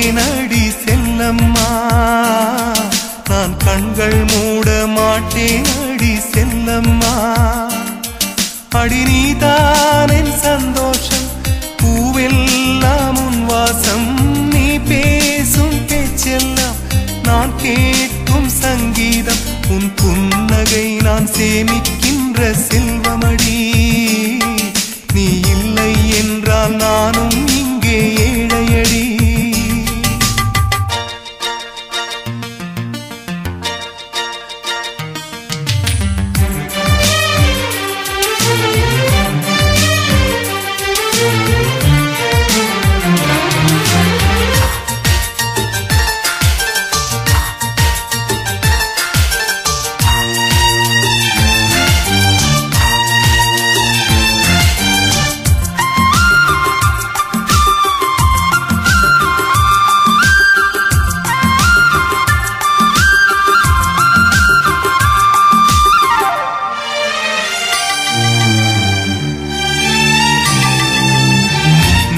மாட்டேன் அடி செல்லம்மா, நான் கண்கள் மூட மாட்டேன் அடி செல்லம்மா. அடி நீதான் என் சந்தோஷம், பூவெல்லாம் உன் வாசம், நீ பேசும் பேச்செல்லாம் நான் கேட்கும் சங்கீதம், உன் புன்னகை நான் சேமிக்கின்ற செல்வமடி. நீ இல்லை என்றால் நானும் இங்கே ஏழையடி.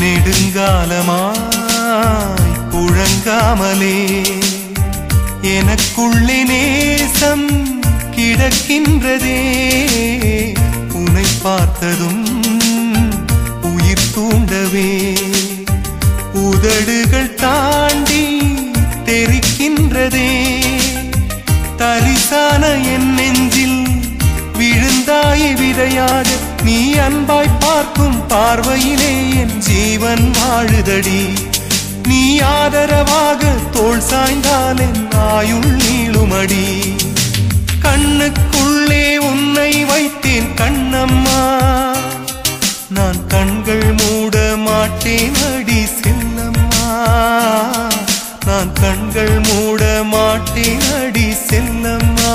நெடுங்காலமாய் புழங்காமலே எனக்குள்ளே நேசம் கிடக்கின்றதே, உன்னை பார்த்ததும் உயிர் தூண்டவே உதடுகள் தாண்டி தெரிக்கின்றதே. தரிசான என் நெஞ்சில் விழுந்தாய் விதையாக, நீ அன்பாய் பார்க்கும் பார்வையிலே என் ஜீவன் வாழுதடி. நீ ஆதரவாக தோள் சாய்ந்தால் என் ஆயுள் நீளுமடி. கண்ணுக்குள்ளே உன்னை வைத்தேன் கண்ணம்மா, நான் கண்கள் மூட மாட்டேன் அடி செல்லம்மா, நான் கண்கள் மூட மாட்டேன் அடி செல்லம்மா.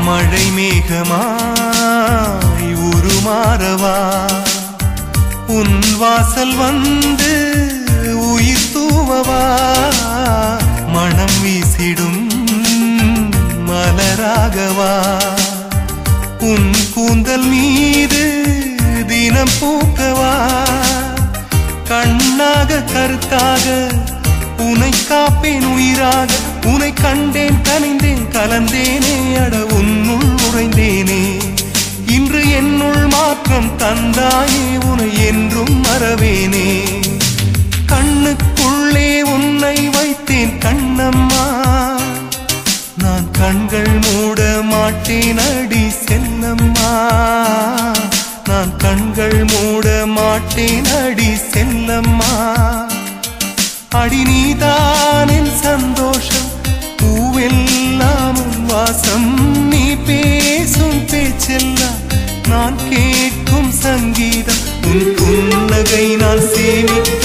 மழை மேகமாய் உருமாறவா, உன் வாசல் வந்து உயிர் தூவவா, மனம் வீசிடும் மலராகவா, உன் கூந்தல் மீது தினம் பூக்கவா, கண்ணாக கருத்தாக உனை காப்பேன் உயிராக, உனை கண்டேன் கனிந்தேன் கலந்தேனே, அட உன்னுள் உறைந்தேனே. இன்று என்னுள் மாற்றம் தந்தாயே, உனை என்றும் மறவேனே. கண்ணுக்குள்ளே உன்னை வைத்தேன் கண்ணம்மா, நான் கண்கள் மூட மாட்டேன் அடி செல்லம்மா, நான் கண்கள் மூட மாட்டேன் அடி செல்லம்மா. அடி நீதான் என் சந்தோஷம், பூவெல்லாம் உன் வாசம், நீ பேசும் பேச்செல்லாம் நான் கேட்கும் சங்கீதம், உன் புன்னகை நான் சேமிக்க